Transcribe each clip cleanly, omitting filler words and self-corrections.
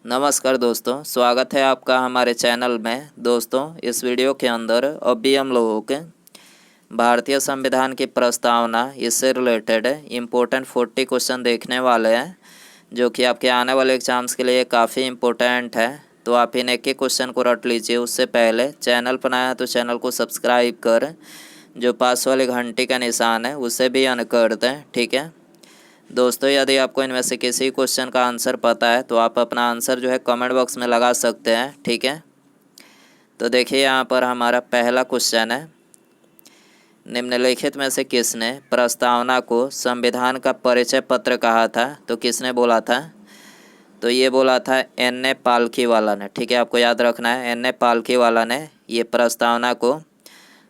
नमस्कार दोस्तों, स्वागत है आपका हमारे चैनल में। दोस्तों, इस वीडियो के अंदर अभी हम लोगों के भारतीय संविधान की प्रस्तावना इससे रिलेटेड इम्पोर्टेंट 40 क्वेश्चन देखने वाले हैं, जो कि आपके आने वाले एग्जाम्स के लिए काफ़ी इम्पोर्टेंट है। तो आप इन एक एक क्वेश्चन को रट लीजिए। उससे पहले चैनल पर नया है तो चैनल को सब्सक्राइब कर जो पास वाले घंटी का निशान है उसे भी ऑन कर दें, ठीक है। दोस्तों, यदि आपको इनमें से किसी क्वेश्चन का आंसर पता है तो आप अपना आंसर जो है कमेंट बॉक्स में लगा सकते हैं, ठीक है। तो देखिए, यहाँ पर हमारा पहला क्वेश्चन है, निम्नलिखित में से किसने प्रस्तावना को संविधान का परिचय पत्र कहा था? तो किसने बोला था? तो ये बोला था N.A. पालखीवाला ने, ठीक है। आपको याद रखना है, N.A. पालखीवाला ने ये प्रस्तावना को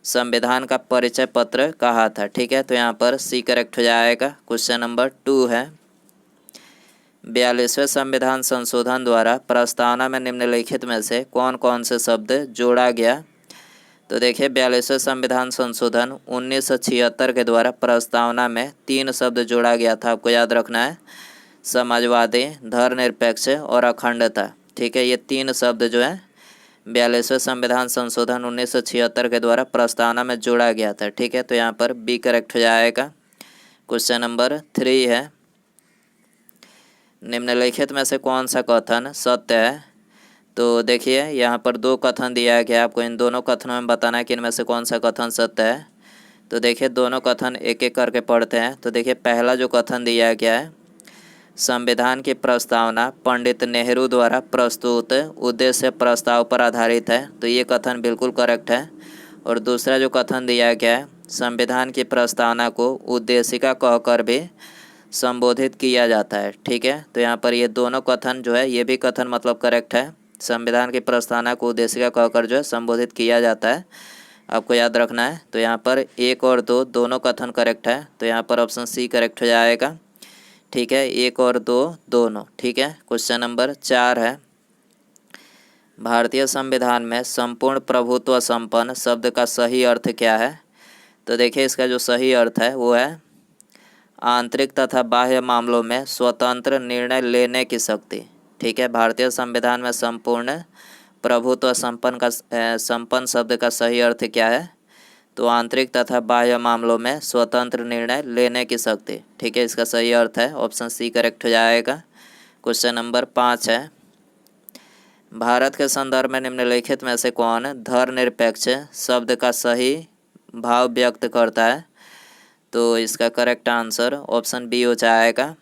संविधान का परिचय पत्र कहा था, ठीक है। तो यहाँ पर सी करेक्ट हो जाएगा। क्वेश्चन नंबर 2 है, 42वें संविधान संशोधन द्वारा प्रस्तावना में निम्नलिखित में से कौन कौन से शब्द जोड़ा गया? तो देखिए, 42वें संविधान संशोधन 1976 के द्वारा प्रस्तावना में 3 शब्द जोड़ा गया था। आपको याद रखना है, समाजवादी, धर्मनिरपेक्ष और अखंडता, ठीक है। ये 3 शब्द जो है 42वें संविधान संशोधन 1976 के द्वारा प्रस्तावना में जोड़ा गया था, ठीक है। तो यहाँ पर बी करेक्ट हो जाएगा। क्वेश्चन नंबर 3 है, निम्नलिखित में से कौन सा कथन सत्य है? तो देखिए, यहाँ पर 2 कथन दिया गया है। आपको इन दोनों कथनों में बताना है कि इनमें से कौन सा कथन सत्य है। तो देखिए, दोनों कथन एक एक करके पढ़ते हैं। तो देखिए, पहला जो कथन दिया गया है, संविधान की प्रस्तावना पंडित नेहरू द्वारा प्रस्तुत उद्देश्य प्रस्ताव पर आधारित है। तो ये कथन बिल्कुल करेक्ट है। और दूसरा जो कथन दिया गया है, संविधान की प्रस्तावना को उद्देशिका कहकर भी संबोधित किया जाता है, ठीक है। तो यहाँ पर ये दोनों कथन जो है, ये भी कथन मतलब करेक्ट है। संविधान की प्रस्तावना को उद्देशिका कहकर जो है संबोधित किया जाता है, आपको याद रखना है। तो यहाँ पर 1 और 2 दोनों कथन करेक्ट है। तो यहाँ पर ऑप्शन सी करेक्ट हो जाएगा, ठीक है। 1 और 2 दोनों, ठीक है। क्वेश्चन नंबर 4 है, भारतीय संविधान में संपूर्ण प्रभुत्व संपन्न शब्द का सही अर्थ क्या है? तो देखिए, इसका जो सही अर्थ है वो है आंतरिक तथा बाह्य मामलों में स्वतंत्र निर्णय लेने की शक्ति, ठीक है। भारतीय संविधान में संपूर्ण प्रभुत्व संपन्न शब्द का सही अर्थ क्या है? तो आंतरिक तथा बाह्य मामलों में स्वतंत्र निर्णय लेने की शक्ति, ठीक है। इसका सही अर्थ है ऑप्शन सी करेक्ट हो जाएगा। क्वेश्चन नंबर 5 है, भारत के संदर्भ में निम्नलिखित में से कौन धर्मनिरपेक्ष शब्द का सही भाव व्यक्त करता है? तो इसका करेक्ट आंसर ऑप्शन बी हो जाएगा,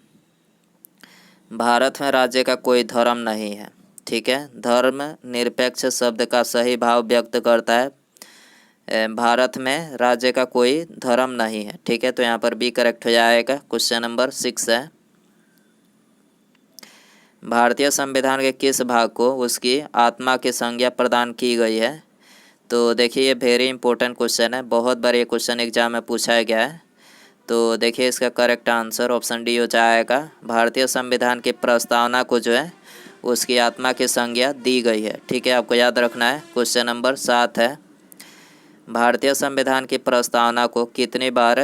भारत में राज्य का कोई धर्म नहीं है, ठीक है। धर्म निरपेक्ष शब्द का सही भाव व्यक्त करता है भारत में राज्य का कोई धर्म नहीं है, ठीक है। तो यहाँ पर बी करेक्ट हो जाएगा। क्वेश्चन नंबर 6 है, भारतीय संविधान के किस भाग को उसकी आत्मा की संज्ञा प्रदान की गई है? तो देखिए, ये वेरी इंपॉर्टेंट क्वेश्चन है, बहुत बार ये क्वेश्चन एग्जाम में पूछा गया है। तो देखिए, इसका करेक्ट आंसर ऑप्शन डी हो जाएगा, भारतीय संविधान की प्रस्तावना को जो है उसकी आत्मा की संज्ञा दी गई है, ठीक है। आपको याद रखना है। क्वेश्चन नंबर 7 है, भारतीय संविधान की प्रस्तावना को कितनी बार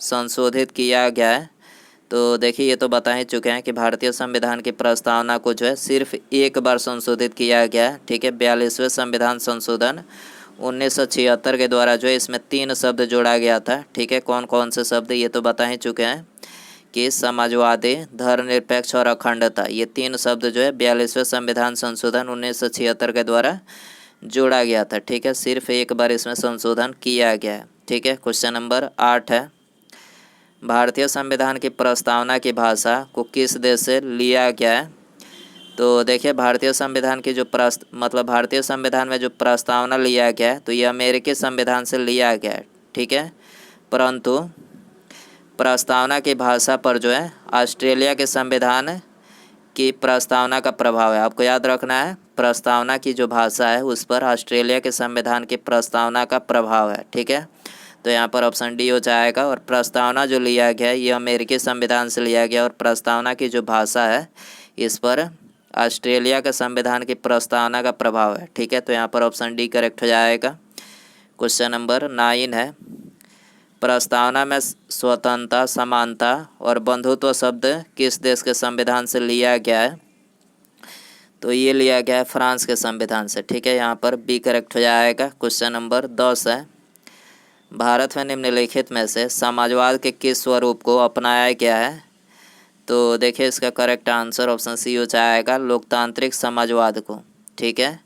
संशोधित किया गया है? तो देखिए, ये तो बता ही चुके हैं कि भारतीय संविधान की प्रस्तावना को जो है सिर्फ 1 बार संशोधित किया गया है, ठीक है। 42वें संविधान संशोधन 1976 के द्वारा जो है इसमें 3 शब्द जोड़ा गया था, ठीक है। कौन कौन से शब्द, ये तो बता ही चुके हैं कि समाजवादी, धर्मनिरपेक्ष और अखंडता, ये 3 शब्द जो है 42वें संविधान संशोधन 1976 के द्वारा जोड़ा गया था, ठीक है। सिर्फ 1 बार इसमें संशोधन किया गया है, ठीक है। क्वेश्चन नंबर 8 है, भारतीय संविधान की प्रस्तावना की भाषा को किस देश से लिया गया है? तो देखिए, भारतीय संविधान की जो भारतीय संविधान में जो प्रस्तावना लिया गया है तो ये अमेरिकी संविधान से लिया गया है, ठीक है। परंतु प्रस्तावना की भाषा पर जो है ऑस्ट्रेलिया के संविधान की प्रस्तावना का प्रभाव है। आपको याद रखना है, प्रस्तावना की जो भाषा है उस पर ऑस्ट्रेलिया के संविधान की प्रस्तावना का प्रभाव है, ठीक है। तो यहाँ पर ऑप्शन डी हो जाएगा। और प्रस्तावना जो लिया गया है ये अमेरिकी संविधान से लिया गया, और प्रस्तावना की जो भाषा है इस पर ऑस्ट्रेलिया के संविधान की प्रस्तावना का प्रभाव है, ठीक है। तो यहाँ पर ऑप्शन डी करेक्ट हो जाएगा। क्वेश्चन नंबर 9 है, प्रस्तावना में स्वतंत्रता, समानता और बंधुत्व शब्द किस देश के संविधान से लिया गया है? तो ये लिया गया है फ्रांस के संविधान से। ठीक है, यहाँ पर बी करेक्ट हो जाएगा। क्वेश्चन नंबर 10 है, भारत में निम्नलिखित में से समाजवाद के किस स्वरूप को अपनाया गया है? तो देखिए इसका करेक्ट आंसर ऑप्शन सी हो जाएगा, लोकतांत्रिक समाजवाद को। ठीक है,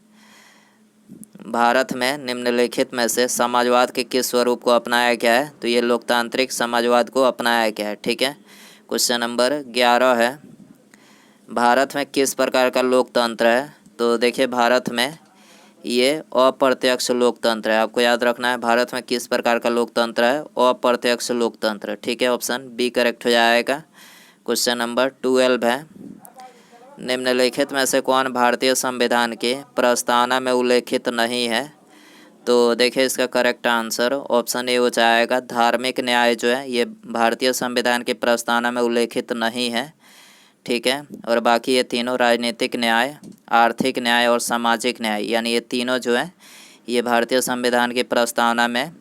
भारत में निम्नलिखित में से समाजवाद के किस स्वरूप को अपनाया गया है? तो ये लोकतांत्रिक समाजवाद को अपनाया गया है। ठीक है, क्वेश्चन नंबर 11 है, भारत में किस प्रकार का लोकतंत्र है? तो देखिए भारत में ये अप्रत्यक्ष लोकतंत्र है। आपको याद रखना है भारत में किस प्रकार का लोकतंत्र है, अप्रत्यक्ष लोकतंत्र। ठीक है, ऑप्शन बी करेक्ट हो जाएगा। क्वेश्चन नंबर 12 है, निम्नलिखित में से कौन भारतीय संविधान के प्रस्तावना में उल्लेखित नहीं है? तो देखिए इसका करेक्ट आंसर ऑप्शन ए हो जाएगा, धार्मिक न्याय जो है ये भारतीय संविधान की प्रस्तावना में उल्लेखित नहीं है। ठीक है, और बाकी ये तीनों राजनीतिक न्याय, आर्थिक न्याय और सामाजिक न्याय, यानी ये तीनों जो है ये भारतीय संविधान की प्रस्तावना में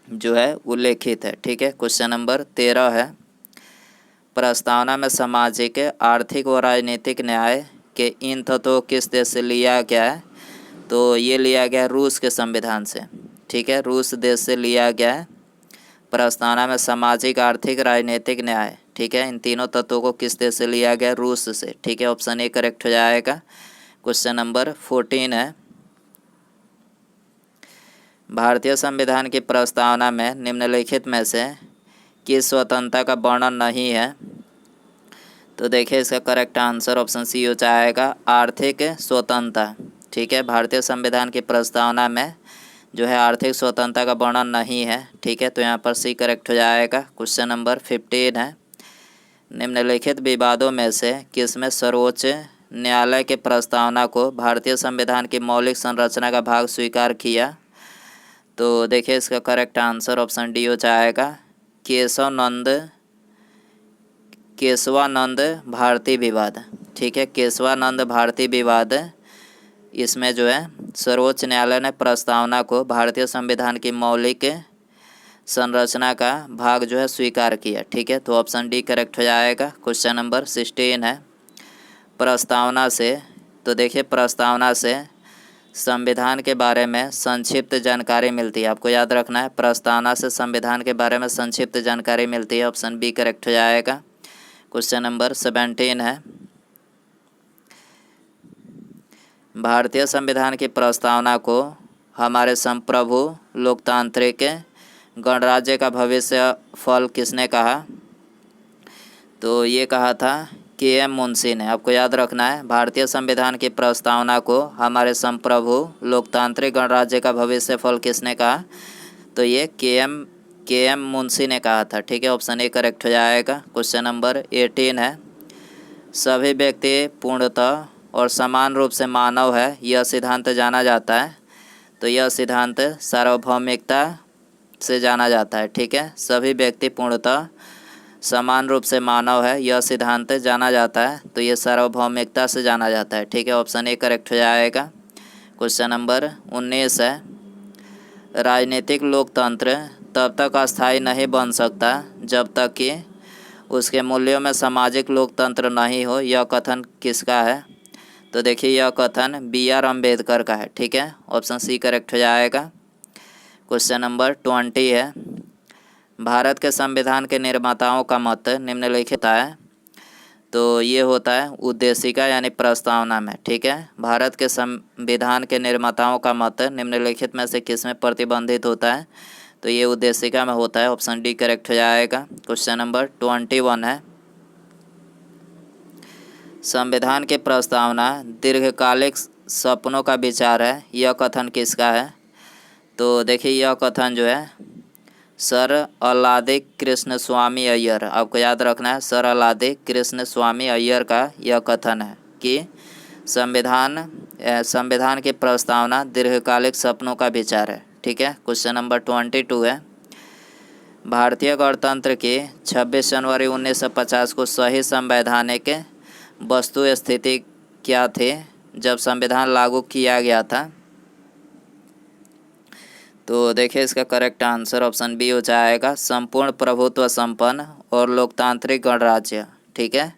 जो है उल्लेखित है। ठीक है, क्वेश्चन नंबर 13 है, प्रस्तावना में सामाजिक, आर्थिक और राजनीतिक न्याय के इन तत्वों किस देश से लिया गया है? तो ये लिया गया रूस के संविधान से। ठीक है, रूस देश से लिया गया है प्रस्तावना में सामाजिक, आर्थिक, राजनीतिक न्याय। ठीक है, इन तीनों तत्वों को किस देश से लिया गया? रूस से। ठीक है, ऑप्शन ए करेक्ट हो जाएगा। क्वेश्चन नंबर 14 है, भारतीय संविधान की प्रस्तावना में निम्नलिखित में से किस स्वतंत्रता का वर्णन नहीं है? तो देखिए इसका करेक्ट आंसर ऑप्शन सी हो जाएगा, आर्थिक स्वतंत्रता। ठीक है, भारतीय संविधान की प्रस्तावना में जो है आर्थिक स्वतंत्रता का वर्णन नहीं है। ठीक है, तो यहाँ पर सी करेक्ट हो जाएगा। क्वेश्चन नंबर 15 है, निम्नलिखित विवादों में से किसमें सर्वोच्च न्यायालय के प्रस्तावना को भारतीय संविधान की मौलिक संरचना का भाग स्वीकार किया? तो देखिए इसका करेक्ट आंसर ऑप्शन डी हो जाएगा, केशवानंद भारती विवाद। ठीक है, केशवानंद भारती विवाद, इसमें जो है सर्वोच्च न्यायालय ने प्रस्तावना को भारतीय संविधान की मौलिक संरचना का भाग जो है स्वीकार किया। ठीक है, तो ऑप्शन डी करेक्ट हो जाएगा। क्वेश्चन नंबर 16 है, प्रस्तावना से, तो देखिए प्रस्तावना से संविधान के बारे में संक्षिप्त जानकारी मिलती है। आपको याद रखना है प्रस्तावना से संविधान के बारे में संक्षिप्त जानकारी मिलती है। ऑप्शन बी करेक्ट हो जाएगा। क्वेश्चन नंबर 17 है, भारतीय संविधान की प्रस्तावना को हमारे संप्रभु लोकतांत्रिक गणराज्य का भविष्य फल किसने कहा? तो ये कहा था के.एम. मुंशी ने। आपको याद रखना है भारतीय संविधान की प्रस्तावना को हमारे संप्रभु लोकतांत्रिक गणराज्य का भविष्य फल किसने कहा? तो ये के.एम. मुंशी ने कहा था। ठीक है, ऑप्शन ए करेक्ट हो जाएगा। क्वेश्चन नंबर 18 है, सभी व्यक्ति पूर्णतः और समान रूप से मानव है, यह सिद्धांत जाना जाता है? तो यह सिद्धांत सार्वभौमिकता से जाना जाता है। ठीक है, सभी व्यक्ति पूर्णतः समान रूप से मानव है, यह सिद्धांत जाना जाता है, तो ये सार्वभौमिकता से जाना जाता है। ठीक है, ऑप्शन ए करेक्ट हो जाएगा। क्वेश्चन नंबर 19 है, राजनीतिक लोकतंत्र तब तक अस्थायी नहीं बन सकता जब तक कि उसके मूल्यों में सामाजिक लोकतंत्र नहीं हो, यह कथन किसका है? तो देखिए यह कथन बी.आर. अम्बेडकर का है। ठीक है, ऑप्शन सी करेक्ट हो जाएगा। क्वेश्चन नंबर 20 है, भारत के संविधान के निर्माताओं का मत निम्नलिखित है? तो ये होता है उद्देशिका यानी प्रस्तावना में। ठीक है, भारत के संविधान के निर्माताओं का मत निम्नलिखित में से किस में प्रतिबंधित होता है? तो ये उद्देशिका में होता है। ऑप्शन डी करेक्ट हो जाएगा। क्वेश्चन नंबर 21 है, संविधान की प्रस्तावना दीर्घकालिक सपनों का विचार है, यह कथन किसका है? तो देखिए यह कथन जो है सर अल्लादी कृष्ण स्वामी अय्यर, आपको याद रखना है सर अल्लादी कृष्ण स्वामी अय्यर का यह कथन है कि संविधान की प्रस्तावना दीर्घकालिक सपनों का विचार है। ठीक है, क्वेश्चन नंबर 22 है, भारतीय गणतंत्र की 26 जनवरी 1950 को सही संवैधानिक वस्तु स्थिति क्या थी जब संविधान लागू किया गया था? तो देखिए इसका करेक्ट आंसर ऑप्शन बी हो जाएगा, संपूर्ण प्रभुत्व संपन्न और लोकतांत्रिक गणराज्य। ठीक है,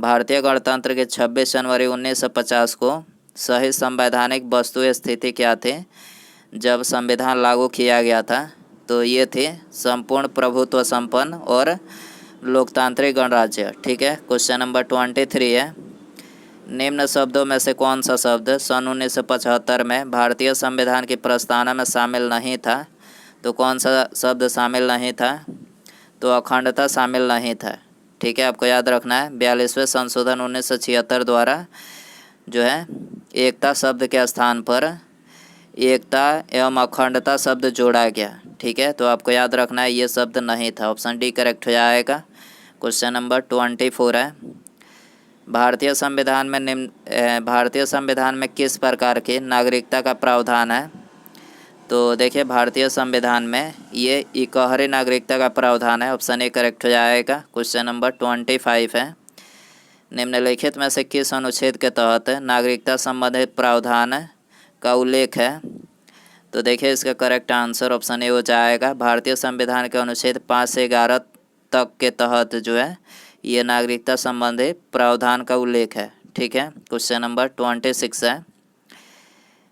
भारतीय गणतंत्र के 26 जनवरी 1950 को सही संवैधानिक वस्तु स्थिति क्या थी जब संविधान लागू किया गया था? तो ये थे संपूर्ण प्रभुत्व संपन्न और लोकतांत्रिक गणराज्य। ठीक है, क्वेश्चन नंबर 23 है, निम्न शब्दों में से कौन सा शब्द सन 1975 में भारतीय संविधान की प्रस्तावना में शामिल नहीं था? तो कौन सा शब्द शामिल नहीं था? तो अखंडता शामिल नहीं था। ठीक है, आपको याद रखना है 42वें संशोधन 1976 द्वारा जो है एकता शब्द के स्थान पर एकता एवं अखंडता शब्द जोड़ा गया। ठीक है, तो आपको याद रखना है ये शब्द नहीं था। ऑप्शन डी करेक्ट हो जाएगा। क्वेश्चन नंबर 24 है, भारतीय संविधान में किस प्रकार की नागरिकता का प्रावधान है? तो देखिए भारतीय संविधान में ये इकहरी नागरिकता का प्रावधान है। ऑप्शन ए करेक्ट हो जाएगा। क्वेश्चन नंबर 25 है, निम्नलिखित में से किस अनुच्छेद के तहत नागरिकता संबंधित प्रावधान का उल्लेख है? तो देखिए इसका करेक्ट आंसर ऑप्शन ए हो जाएगा। भारतीय संविधान के अनुच्छेद 5 से 11 तक के तहत जो है ये नागरिकता संबंधी प्रावधान का उल्लेख है। ठीक है, क्वेश्चन नंबर 26 है,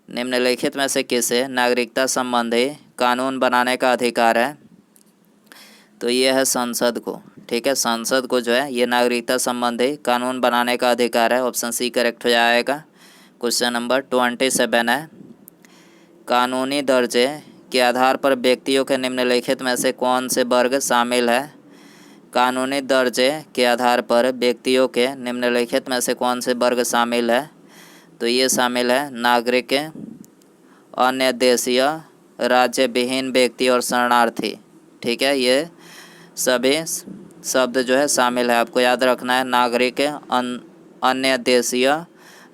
निम्नलिखित में से किसे नागरिकता संबंधी कानून बनाने का अधिकार है? तो ये है संसद को। ठीक है, संसद को जो है ये नागरिकता संबंधी कानून बनाने का अधिकार है। ऑप्शन सी करेक्ट हो जाएगा। क्वेश्चन नंबर 27 है, कानूनी दर्जे के आधार पर व्यक्तियों के निम्नलिखित में से कौन से वर्ग शामिल है? कानूनी दर्जे के आधार पर व्यक्तियों के निम्नलिखित में से कौन से वर्ग शामिल है? तो ये शामिल है नागरिक, अन्य देशीय, राज्य विहीन व्यक्ति और शरणार्थी। ठीक है, ये सभी शब्द जो है शामिल है। आपको याद रखना है नागरिक, अन्य देशीय,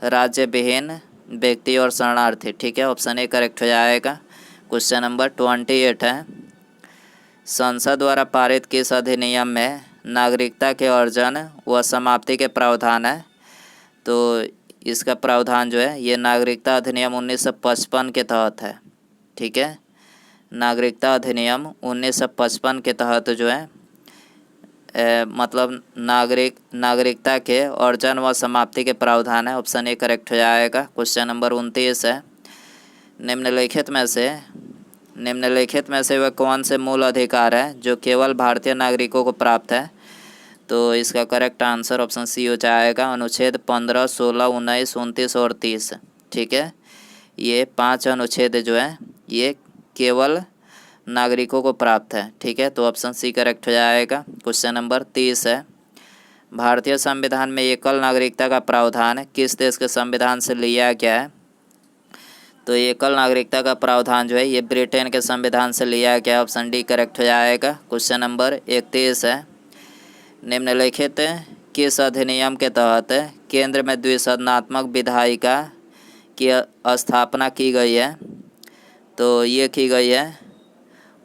राज्य विहीन व्यक्ति और शरणार्थी। ठीक है, ऑप्शन ए करेक्ट हो जाएगा। क्वेश्चन नंबर 28 है, संसद द्वारा पारित किस अधिनियम में नागरिकता के अर्जन व समाप्ति के प्रावधान है? तो इसका प्रावधान जो है ये नागरिकता अधिनियम 1955 के तहत है। ठीक है, नागरिकता अधिनियम 1955 के तहत जो है मतलब नागरिकता के अर्जन व समाप्ति के प्रावधान है। ऑप्शन ए करेक्ट हो जाएगा। क्वेश्चन नंबर 29 है, निम्नलिखित में से वह कौन से मूल अधिकार है जो केवल भारतीय नागरिकों को प्राप्त है? तो इसका करेक्ट आंसर ऑप्शन सी हो जाएगा, अनुच्छेद 15, 16, 19, 29 और 30। ठीक है, ये 5 अनुच्छेद जो है ये केवल नागरिकों को प्राप्त है। ठीक है, तो ऑप्शन सी करेक्ट हो जाएगा। क्वेश्चन नंबर 30 है, भारतीय संविधान में एकल नागरिकता का प्रावधान किस देश के संविधान से लिया गया है? तो एकल नागरिकता का प्रावधान जो है ये ब्रिटेन के संविधान से लिया गया। ऑप्शन डी करेक्ट हो जाएगा। क्वेश्चन नंबर 31 है, निम्नलिखित किस अधिनियम के तहत केंद्र में द्विसदनात्मक विधायिका की स्थापना की गई है? तो ये की गई है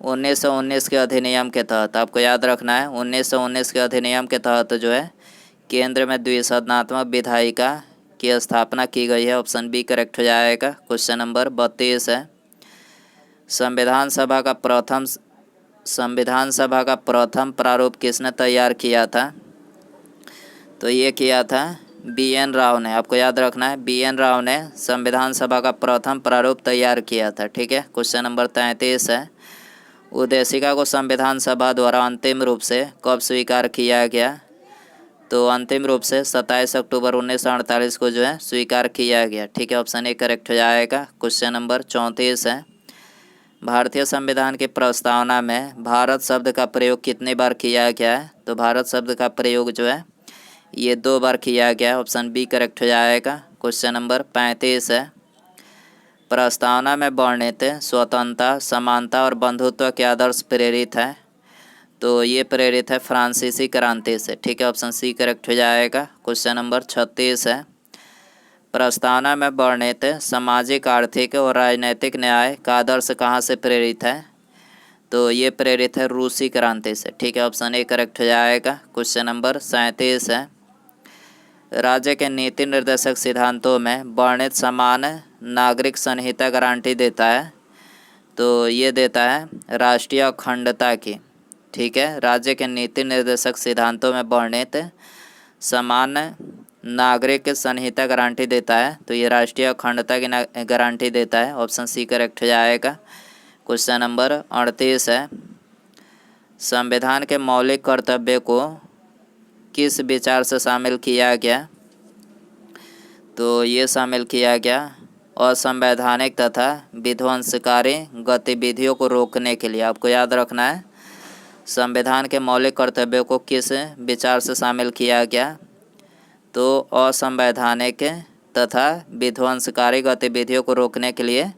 1919 के अधिनियम के तहत। आपको याद रखना है 1919 के अधिनियम के तहत जो है केंद्र में द्विसदनात्मक विधायिका की स्थापना की गई है। ऑप्शन बी करेक्ट हो जाएगा। क्वेश्चन नंबर 32 है, संविधान सभा का प्रथम प्रारूप किसने तैयार किया था? तो ये किया था BN राव ने। आपको याद रखना है BN राव ने संविधान सभा का प्रथम प्रारूप तैयार किया था। ठीक है, क्वेश्चन नंबर 33 है, उद्देशिका को संविधान सभा द्वारा अंतिम रूप से कब स्वीकार किया गया? तो अंतिम रूप से 27 अक्टूबर 1948 को जो है स्वीकार किया गया। ठीक है, ऑप्शन ए करेक्ट हो जाएगा। क्वेश्चन नंबर 34 है, भारतीय संविधान की प्रस्तावना में भारत शब्द का प्रयोग कितनी बार किया गया है? तो भारत शब्द का प्रयोग जो है ये 2 बार किया गया है। ऑप्शन बी करेक्ट हो जाएगा। क्वेश्चन नंबर 35 है, प्रस्तावना में वर्णित स्वतंत्रता, समानता और बंधुत्व के आदर्श प्रेरित है? तो ये प्रेरित है फ्रांसीसी क्रांति से। ठीक है, ऑप्शन सी करेक्ट हो जाएगा। क्वेश्चन नंबर 36 है, प्रस्तावना में वर्णित सामाजिक, आर्थिक और राजनैतिक न्याय का आदर्श कहाँ से प्रेरित है? तो ये प्रेरित है रूसी क्रांति से। ठीक है, ऑप्शन ए करेक्ट हो जाएगा। क्वेश्चन नंबर 37 है, राज्य के नीति निर्देशक सिद्धांतों में वर्णित समान नागरिक संहिता गारंटी देता है? तो ये देता है राष्ट्रीय अखंडता की। ठीक है, राज्य के नीति निर्देशक सिद्धांतों में वर्णित सामान्य नागरिक संहिता गारंटी देता है, तो ये राष्ट्रीय अखंडता की गारंटी देता है। ऑप्शन सी करेक्ट हो जाएगा। क्वेश्चन नंबर 38 है, संविधान के मौलिक कर्तव्य को किस विचार से शामिल किया गया? तो ये शामिल किया गया असंवैधानिक तथा विध्वंसकारी गतिविधियों को रोकने के लिए। आपको याद रखना है, संविधान के मौलिक कर्तव्यों को किस विचार से शामिल किया गया? तो असंवैधानिक तथा विध्वंसकारी गतिविधियों को रोकने के लिए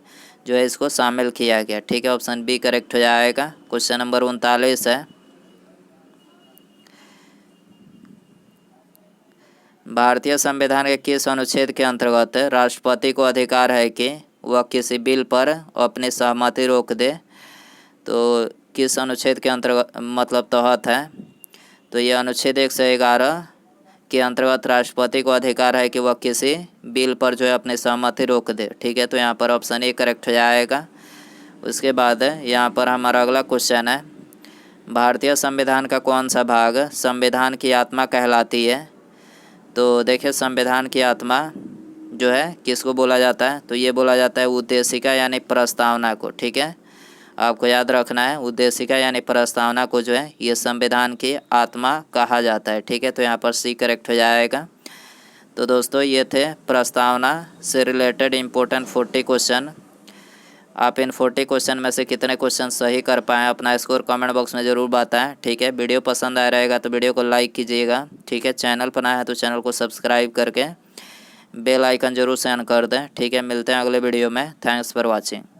जो है इसको शामिल किया गया। ठीक है, ऑप्शन बी करेक्ट हो जाएगा। क्वेश्चन नंबर 39 है, भारतीय संविधान के किस अनुच्छेद के अंतर्गत राष्ट्रपति को अधिकार है कि वह किसी बिल पर अपनी सहमति रोक दे? तो किस अनुच्छेद के अंतर्गत मतलब तहत है? तो यह अनुच्छेद 111 के अंतर्गत राष्ट्रपति को अधिकार है कि वह किसी बिल पर जो है अपनी सहमति रोक दे। ठीक है, तो यहाँ पर ऑप्शन ए करेक्ट हो जाएगा। उसके बाद यहाँ पर हमारा अगला क्वेश्चन है, भारतीय संविधान का कौन सा भाग संविधान की आत्मा कहलाती है? तो देखिए, संविधान की आत्मा जो है किसको बोला जाता है? तो ये बोला जाता है उद्देशिका यानी प्रस्तावना को। ठीक है, आपको याद रखना है, उद्देशिका यानी प्रस्तावना को जो है ये संविधान की आत्मा कहा जाता है। ठीक है, तो यहाँ पर सी करेक्ट हो जाएगा। तो दोस्तों, ये थे प्रस्तावना से रिलेटेड इम्पोर्टेंट 40 क्वेश्चन। आप इन 40 क्वेश्चन में से कितने क्वेश्चन सही कर पाएँ, अपना स्कोर कमेंट बॉक्स में ज़रूर बताएं। ठीक है, वीडियो पसंद आया रहेगा तो वीडियो को लाइक कीजिएगा। ठीक है, चैनल पर नया है तो चैनल को सब्सक्राइब करके बेल आइकन जरूर से ऑन कर दें। ठीक है, मिलते हैं अगले वीडियो में। Thanks for watching.